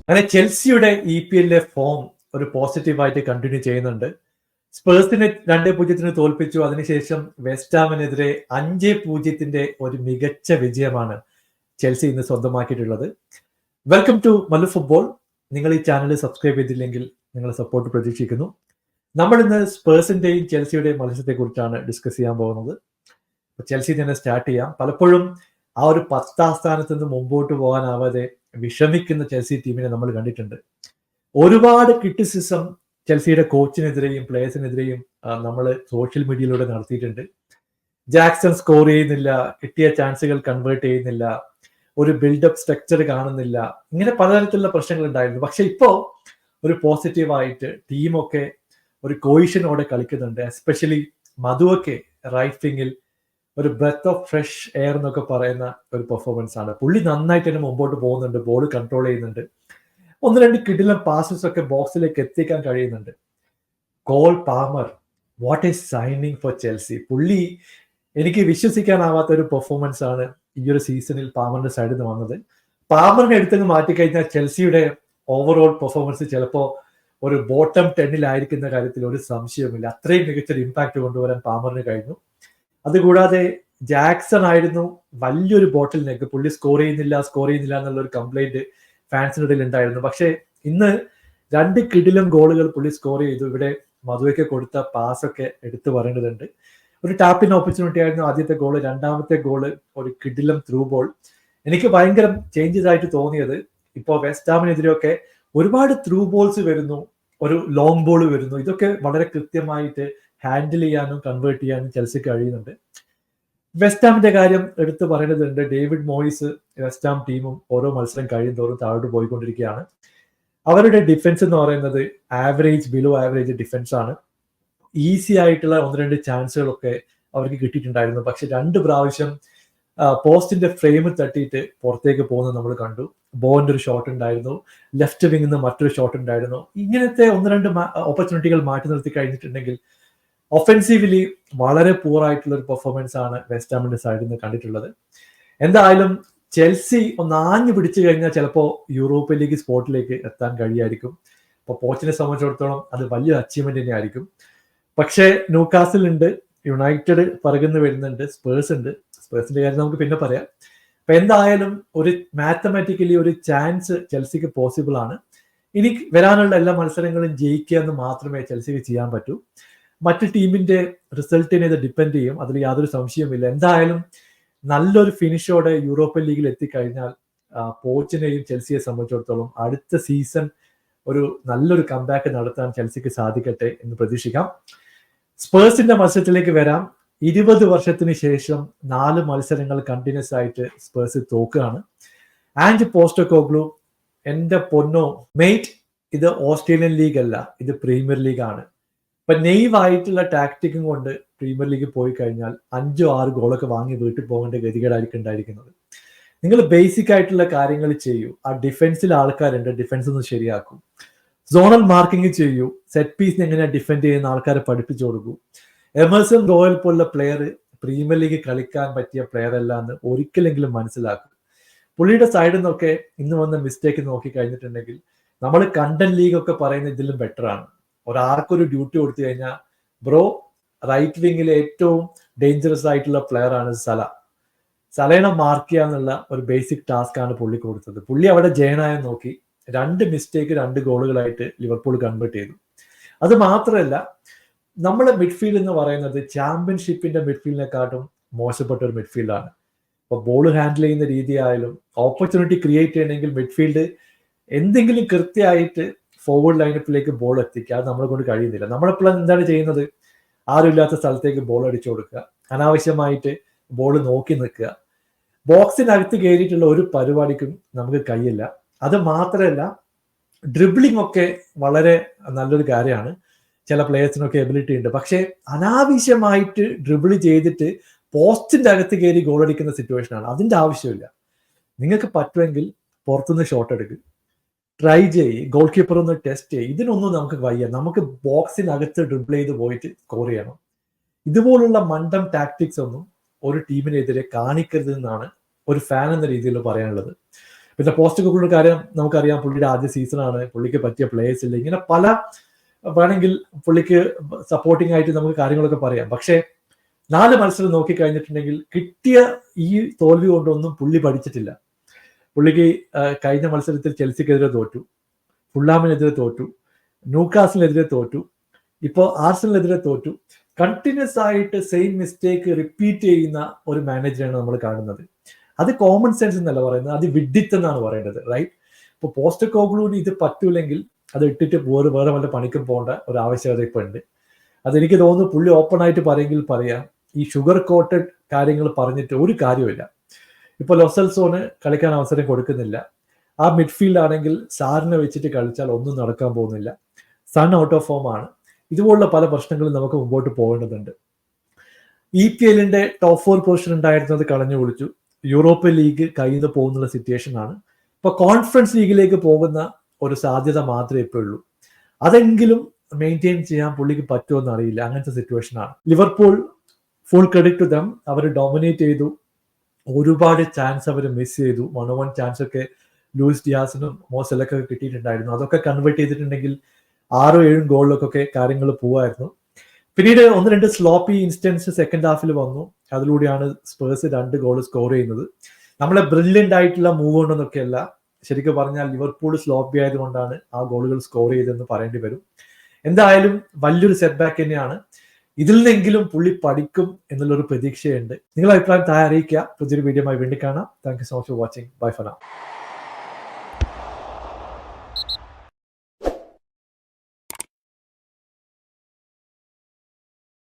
അങ്ങനെ ചെൽസിയുടെ EPL form ഒരു പോസിറ്റീവായിട്ട് കണ്ടിന്യൂ ചെയ്യുന്നുണ്ട്. സ്പേഴ്സിനെ 2-0 തോൽപ്പിച്ചു. അതിനുശേഷം വെസ്റ്റ് ഹാമിനെതിരെ 5-0 ഒരു മികച്ച വിജയമാണ് ചെൽസി ഇന്ന് സ്വന്തമാക്കിയിട്ടുള്ളത്. Welcome to Mallu football. നിങ്ങൾ ഈ ചാനൽ സബ്സ്ക്രൈബ് ചെയ്തില്ലെങ്കിൽ നിങ്ങളുടെ സപ്പോർട്ട് പ്രതീക്ഷിക്കുന്നു. നമ്മൾ ഇന്ന് സ്പേഴ്സിന്റെയും ചെൽസിയുടെയും മത്സരത്തെ കുറിച്ചാണ് ഡിസ്കസ് ചെയ്യാൻ പോകുന്നത്. ചെൽസി തന്നെ സ്റ്റാർട്ട് ചെയ്യാം. പലപ്പോഴും ആ ഒരു 10ാം സ്ഥാനത്ത് നിന്ന് മുമ്പോട്ട് പോകാനാവാതെ വിഷമിക്കുന്ന ചെൽസി ടീമിനെ നമ്മൾ കണ്ടിട്ടുണ്ട്. ഒരുപാട് ക്രിറ്റിസിസം ചെൽസിയുടെ കോച്ചിനെതിരെയും പ്ലേയേഴ്സിനെതിരെയും നമ്മൾ സോഷ്യൽ മീഡിയയിലൂടെ നടത്തിയിട്ടുണ്ട്. ജാക്സൺ സ്കോർ ചെയ്യുന്നില്ല, കിട്ടിയ ചാൻസുകൾ കൺവേർട്ട് ചെയ്യുന്നില്ല, ഒരു ബിൽഡപ്പ് സ്ട്രക്ചർ കാണുന്നില്ല, ഇങ്ങനെ പലതരത്തിലുള്ള പ്രശ്നങ്ങൾ ഉണ്ടായിരുന്നു. പക്ഷെ ഇപ്പോൾ ഒരു പോസിറ്റീവായിട്ട് ടീമൊക്കെ ഒരു കോയിഷനോടെ കളിക്കുന്നുണ്ട്. എസ്പെഷ്യലി മധുവൊക്കെ റൈറ്റ് വിങ്ങിൽ ഒരു ബ്രെത്ത് ഓഫ് ഫ്രഷ് എയർ എന്നൊക്കെ പറയുന്ന ഒരു പെർഫോമൻസ് ആണ്. പുള്ളി നന്നായിട്ട് തന്നെ മുമ്പോട്ട് പോകുന്നുണ്ട്, ബോൾ കൺട്രോൾ ചെയ്യുന്നുണ്ട്, 1-2 കിടിലൻ പാസസ് ഒക്കെ ബോക്സിലേക്ക് എത്തിക്കാൻ കഴിയുന്നുണ്ട്. Call Palmer, what is signing four Chelsea. പുള്ളി എനിക്ക് വിശ്വസിക്കാനാവാത്ത ഒരു പെർഫോമൻസ് ആണ് ഈ ഒരു സീസണിൽ പാമറിന്റെ സൈഡിൽ നിന്ന് വന്നത്. പാമറിനെ എടുത്തങ്ങ് മാറ്റിക്കഴിഞ്ഞാൽ ചെൽസിയുടെ ഓവറോൾ പെർഫോമൻസ് ചിലപ്പോൾ ഒരു ബോട്ടം 10-ലായിരിക്കുന്ന കാര്യത്തിൽ ഒരു സംശയവുമില്ല. അത്രയും മികച്ചൊരു ഇമ്പാക്ട് കൊണ്ടുവരാൻ പാമറിന് കഴിഞ്ഞു. അതുകൂടാതെ ജാക്സൺ ആയിരുന്നു വലിയൊരു ബോട്ടിൽ നെക്ക്. പുള്ളി സ്കോർ ചെയ്യുന്നില്ല എന്നുള്ള ഒരു കംപ്ലൈന്റ് ഫാൻസിന്റെ ഇടയിൽ ഉണ്ടായിരുന്നു. പക്ഷേ ഇന്ന് 2 കിടിലം ഗോളുകൾ പുള്ളി സ്കോർ ചെയ്തു. ഇവിടെ മധുവയ്ക്ക് കൊടുത്ത പാസ് ഒക്കെ എടുത്തു പറയേണ്ടതുണ്ട്. ഒരു ടാപ്പിൻ ഓപ്പർച്യൂണിറ്റി ആയിരുന്നു ആദ്യത്തെ ഗോള്. രണ്ടാമത്തെ ഗോള് ഒരു കിടിലം ത്രൂ ബോൾ. എനിക്ക് ഭയങ്കര ചേഞ്ചസ് ആയിട്ട് തോന്നിയത്, ഇപ്പോൾ വെസ്റ്റ് ഹാമിനെതിരെയൊക്കെ ഒരുപാട് ത്രൂ ബോൾസ് വരുന്നു, ഒരു ലോങ് ബോൾ വരുന്നു. ഇതൊക്കെ വളരെ കൃത്യമായിട്ട് ഹാൻഡിൽ ചെയ്യാനും കൺവേർട്ട് ചെയ്യാനും ചെൽസിക്ക് കഴിയുന്നുണ്ട്. വെസ്റ്റ് ഹാമിന്റെ കാര്യം എടുത്തു പറയേണ്ടതുണ്ട്. ഡേവിഡ് മോയിസ് വെസ്റ്റ് ഹാം ടീമും ഓരോ മത്സരം കഴിയുന്തോറും താഴോട്ട് പോയിക്കൊണ്ടിരിക്കുകയാണ്. അവരുടെ ഡിഫൻസ് എന്ന് പറയുന്നത് ആവറേജ്, ബിലോ ആവറേജ് ഡിഫൻസ് ആണ്. ഈസി ആയിട്ടുള്ള 1-2 ചാൻസുകളൊക്കെ അവർക്ക് കിട്ടിയിട്ടുണ്ടായിരുന്നു. പക്ഷെ 2 പ്രാവശ്യം പോസ്റ്റിന്റെ ഫ്രെയിം തട്ടിയിട്ട് പുറത്തേക്ക് പോകുന്നത് നമ്മൾ കണ്ടു. ബോന്റെ ഒരു ഷോട്ട് ഉണ്ടായിരുന്നു, ലെഫ്റ്റ് വിങ്ങിൽ നിന്ന് മറ്റൊരു ഷോട്ട് ഉണ്ടായിരുന്നു. ഇങ്ങനത്തെ 1-2 ഓപ്പർച്യൂണിറ്റികൾ മാറ്റി നിർത്തി കഴിഞ്ഞിട്ടുണ്ടെങ്കിൽ ഒഫെൻസീവ്ലി വളരെ പൂർ ആയിട്ടുള്ള ഒരു പെർഫോമൻസ് ആണ് വെസ്റ്റ് ഹാമിന്റെ സൈഡിൽ നിന്ന് കണ്ടിട്ടുള്ളത്. എന്തായാലും ചെൽസി ഒന്ന് ആഞ്ഞു പിടിച്ചു കഴിഞ്ഞാൽ ചിലപ്പോൾ യൂറോപ്യൻ ലീഗ് സ്പോട്ടിലേക്ക് എത്താൻ കഴിയായിരിക്കും. അപ്പോൾ പോച്ചിനെ സംബന്ധിച്ചിടത്തോളം അത് വലിയൊരു അച്ചീവ്മെന്റ് തന്നെ ആയിരിക്കും. പക്ഷേ ന്യൂകാസിൽ ഉണ്ട്, യുണൈറ്റഡ് പറകുന്നു വരുന്നുണ്ട്, സ്പേഴ്സ് ഉണ്ട്. സ്പേഴ്സിന്റെ കാര്യം നമുക്ക് പിന്നെ പറയാം. അപ്പൊ എന്തായാലും ഒരു മാത്തമാറ്റിക്കലി ഒരു ചാൻസ് ചെൽസിക്ക് പോസിബിൾ ആണ്. ഇനി വരാനുള്ള എല്ലാ മത്സരങ്ങളും ജയിക്കുക എന്ന് മാത്രമേ ചെൽസിക്ക് ചെയ്യാൻ പറ്റൂ. മറ്റു ടീമിന്റെ റിസൾട്ടിനെ ഇത് ഡിപ്പെൻഡ് ചെയ്യും, അതിൽ യാതൊരു സംശയവുമില്ല. എന്തായാലും നല്ലൊരു ഫിനിഷോടെ യൂറോപ്യൻ ലീഗിൽ എത്തിക്കഴിഞ്ഞാൽ പോച്ചിനെയും ചെൽസിയെ സംബന്ധിച്ചിടത്തോളം അടുത്ത സീസൺ ഒരു നല്ലൊരു കംബാക്ക് നടത്താൻ ചെൽസിക്ക് സാധിക്കട്ടെ എന്ന് പ്രതീക്ഷിക്കാം. സ്പേഴ്സിന്റെ മത്സരത്തിലേക്ക് വരാം. 20 വർഷത്തിന് ശേഷം 4 മത്സരങ്ങൾ കണ്ടിന്യൂസ് ആയിട്ട് സ്പേഴ്സ് തോക്കുകയാണ്. ആൻഡ് പോസ്റ്റോകോഗ്ലു, എന്റെ പൊന്നോ മെയ്റ്റ്, ഇത് ഓസ്ട്രേലിയൻ ലീഗ് അല്ല, ഇത് പ്രീമിയർ ലീഗ് ആണ്. ഇപ്പൊ നെയ്വായിട്ടുള്ള ടാക്ടിക്കും കൊണ്ട് പ്രീമിയർ ലീഗ് പോയി കഴിഞ്ഞാൽ 5-6 ഗോളൊക്കെ വാങ്ങി വീട്ടിൽ പോകേണ്ട ഗതികേടായിരിക്കും ഉണ്ടായിരിക്കുന്നത്. നിങ്ങൾ ബേസിക് ആയിട്ടുള്ള കാര്യങ്ങൾ ചെയ്യൂ. ആ ഡിഫൻസിൽ ആൾക്കാരുണ്ട്, ഡിഫൻസ് ഒന്ന് ശരിയാക്കും. സോണൽ മാർക്കിംഗ് ചെയ്യൂ. സെറ്റ് പീസിന് എങ്ങനെയാണ് ഡിഫെൻഡ് ചെയ്യുന്ന ആൾക്കാരെ പഠിപ്പിച്ചു കൊടുക്കൂ. എമേഴ്സൺ റോയൽ പോലുള്ള പ്ലെയർ പ്രീമിയർ ലീഗ് കളിക്കാൻ പറ്റിയ പ്ലെയർ അല്ല എന്ന് ഒരിക്കലെങ്കിലും മനസ്സിലാക്കും. പുള്ളിയുടെ സൈഡിൽ നിന്നൊക്കെ ഇന്ന് വന്ന മിസ്റ്റേക്ക് നോക്കി കഴിഞ്ഞിട്ടുണ്ടെങ്കിൽ നമ്മൾ കണ്ടൻ ലീഗ് ഒക്കെ പറയുന്ന ഇതിലും ബെറ്റർ ആണ്. ഒരാൾക്കൊരു ഡ്യൂട്ടി കൊടുത്തു കഴിഞ്ഞാൽ, ബ്രോ റൈറ്റ് വിങ്ങിലെ ഏറ്റവും ഡേഞ്ചറസ് ആയിട്ടുള്ള പ്ലെയർ ആണ് സലേനെ മാർക്ക് ചെയ്യാന്നുള്ള ഒരു ബേസിക് ടാസ്ക് ആണ് പുള്ളി കൊടുത്തത്. പുള്ളി അവിടെ ജയനായം നോക്കി 2 മിസ്റ്റേക്ക് 2 ഗോളുകളായിട്ട് ലിവർപൂൾ കൺവേർട്ട് ചെയ്തു. അത് മാത്രമല്ല, നമ്മുടെ മിഡ്ഫീൽഡ് എന്ന് പറയുന്നത് ചാമ്പ്യൻഷിപ്പിന്റെ മിഡ്ഫീൽഡിനെക്കാട്ടും മോശപ്പെട്ട ഒരു മിഡ്ഫീൽഡാണ്. അപ്പോൾ ബോൾ ഹാൻഡിൽ ചെയ്യുന്ന രീതിയായാലും ഓപ്പർച്യൂണിറ്റി ക്രിയേറ്റ് ചെയ്യണമെങ്കിൽ മിഡ്ഫീൽഡ് എന്തെങ്കിലും കൃത്യമായിട്ട് ഫോർവേഡ് ലൈനപ്പിലേക്ക് ബോൾ എത്തിക്കുക. അത് നമ്മളെ കൊണ്ട് കഴിയുന്നില്ല. നമ്മളെപ്പോഴും എന്താണ് ചെയ്യുന്നത്, ആരുമില്ലാത്ത സ്ഥലത്തേക്ക് ബോൾ അടിച്ചു കൊടുക്കുക, അനാവശ്യമായിട്ട് ബോൾ നോക്കി നിൽക്കുക. ബോക്സിനകത്ത് കയറിയിട്ടുള്ള ഒരു പരിപാടിക്കും നമുക്ക് കഴിയില്ല. അത് മാത്രമല്ല, ഡ്രിബിളിംഗ് ഒക്കെ വളരെ നല്ലൊരു കാര്യമാണ്, ചില പ്ലേയേഴ്സിനൊക്കെ എബിലിറ്റി ഉണ്ട്. പക്ഷേ അനാവശ്യമായിട്ട് ഡ്രിബിൾ ചെയ്തിട്ട് പോസ്റ്റിന്റെ അകത്ത് കയറി ഗോൾ അടിക്കുന്ന സിറ്റുവേഷനാണ്. അതിന്റെ ആവശ്യമില്ല. നിങ്ങൾക്ക് പറ്റുമെങ്കിൽ പുറത്തുനിന്ന് ഷോട്ട് എടുക്കുക, ട്രൈ ചെയ്യ്, ഗോൾ കീപ്പർ ഒന്ന് ടെസ്റ്റ് ചെയ്യ്. ഇതിനൊന്നും നമുക്ക് വയ്യ. നമുക്ക് ബോക്സിനകത്ത് ഡ്രിബിൾ ചെയ്ത് പോയിട്ട് സ്കോർ ചെയ്യണം. ഇതുപോലുള്ള മണ്ടം ടാക്ടിക്സ് ഒന്നും ഒരു ടീമിനെതിരെ കാണിക്കരുത് എന്നാണ് ഒരു ഫാൻ എന്ന രീതിയിൽ പറയാനുള്ളത്. പിന്നെ പോസ്റ്റ് കോഗ്ലുവിന്റെ കാര്യം നമുക്കറിയാം, പുള്ളിയുടെ ആദ്യ സീസണാണ്, പുള്ളിക്ക് പറ്റിയ പ്ലേയേഴ്സ് ഇല്ല, ഇങ്ങനെ പല വേണമെങ്കിൽ പുള്ളിക്ക് സപ്പോർട്ടിംഗ് ആയിട്ട് നമുക്ക് കാര്യങ്ങളൊക്കെ പറയാം. പക്ഷേ 4 മത്സരം നോക്കിക്കഴിഞ്ഞിട്ടുണ്ടെങ്കിൽ കിട്ടിയ ഈ തോൽവി കൊണ്ടൊന്നും പുള്ളി പഠിച്ചിട്ടില്ല. പുള്ളിക്ക് കഴിഞ്ഞ മത്സരത്തിൽ ചെൽസിക്കെതിരെ തോറ്റു, ഫുള്ളാമിനെതിരെ തോറ്റു, ന്യൂകാസിലിനെതിരെ തോറ്റു, ഇപ്പോൾ ആർസണലിനെതിരെ തോറ്റു. കണ്ടിന്യൂസ് ആയിട്ട് സെയിം മിസ്റ്റേക്ക് റിപ്പീറ്റ് ചെയ്യുന്ന ഒരു മാനേജറാണ് നമ്മൾ കാണുന്നത്. അത് കോമൺ സെൻസ് എന്നല്ല പറയുന്നത്, അത് വിഡ്ഢിത്തം എന്നാണ് പറയേണ്ടത്, റൈറ്റ്? ഇപ്പോൾ പോസ്റ്റ് കോഗ്ലുവിന് ഇത് പറ്റൂലെങ്കിൽ അത് ഇട്ടിട്ട് വേറെ വല്ല പണിക്കും പോകേണ്ട ഒരു ആവശ്യകത ഇപ്പോൾ ഉണ്ട്. അതെനിക്ക് തോന്നുന്നു പുള്ളി ഓപ്പൺ ആയിട്ട് പറയെങ്കിൽ പറയാം, ഈ ഷുഗർ കോട്ടഡ് കാര്യങ്ങൾ പറഞ്ഞിട്ട് ഒരു കാര്യമില്ല. ഇപ്പോൾ ലൊസൽസോന് കളിക്കാൻ അവസരം കൊടുക്കുന്നില്ല. ആ മിഡ്ഫീൽഡ് ആണെങ്കിൽ സാറിനെ വെച്ചിട്ട് കളിച്ചാൽ ഒന്നും നടക്കാൻ പോകുന്നില്ല. സൺ ഔട്ട് ഓഫ് ഫോം ആണ്. ഇതുപോലുള്ള പല പ്രശ്നങ്ങളും നമുക്ക് മുമ്പോട്ട് പോകേണ്ടതുണ്ട്. EPL ടോപ്പ് 4 പൊസിഷൻ ഉണ്ടായിരുന്നത് കളഞ്ഞു കുളിച്ചു. യൂറോപ്യൻ ലീഗ് കയ്യിൽ നിന്ന് പോകുന്നുള്ള സിറ്റുവേഷൻ ആണ്. ഇപ്പൊ കോൺഫറൻസ് ലീഗിലേക്ക് പോകുന്ന ഒരു സാധ്യത മാത്രമേ ഇപ്പോൾ ഉള്ളൂ. അതെങ്കിലും മെയിൻറ്റെയിൻ ചെയ്യാൻ പുള്ളിക്ക് പറ്റുമെന്ന് അറിയില്ല. അങ്ങനത്തെ സിറ്റുവേഷൻ ആണ്. Liverpool, full credit to them, അവർ ഡോമിനേറ്റ് ചെയ്തു. ഒരുപാട് ചാൻസ് അവർ മിസ് ചെയ്തു. 1-on-1 ചാൻസ് ഒക്കെ ലൂയിസ് ഡിയാസിനും മോസലൊക്കെ കിട്ടിയിട്ടുണ്ടായിരുന്നു. അതൊക്കെ കൺവേർട്ട് ചെയ്തിട്ടുണ്ടെങ്കിൽ 6-7 ഗോളിലൊക്കെ കാര്യങ്ങൾ പോവായിരുന്നു. പിന്നീട് 1-2 സ്ലോപ്പി ഇൻസ്റ്റൻസ് സെക്കൻഡ് ഹാഫിൽ വന്നു. അതിലൂടെയാണ് സ്പേഴ്സ് 2 ഗോൾ സ്കോർ ചെയ്യുന്നത്. നമ്മളെ ബ്രില്യൻ്റ് ആയിട്ടുള്ള മൂവ് കൊണ്ടൊന്നൊക്കെയല്ല, ശരിക്കും പറഞ്ഞാൽ ലിവർപൂൾ സ്ലോപ്പി ആയതുകൊണ്ടാണ് ആ ഗോളുകൾ സ്കോർ ചെയ്തതെന്ന് പറയേണ്ടി വരും. എന്തായാലും വലിയൊരു സെറ്റ് ബാക്ക് തന്നെയാണ്. ഇതിൽ നിന്നെങ്കിലും പുള്ളി പഠിക്കും എന്നുള്ളൊരു പ്രതീക്ഷയുണ്ട്. നിങ്ങളുടെ അഭിപ്രായം താഴെ അറിയിക്കുക. പുതിയൊരു വീഡിയോയുമായി വീണ്ടും കാണാം. Thank you so much for watching. Bye for now.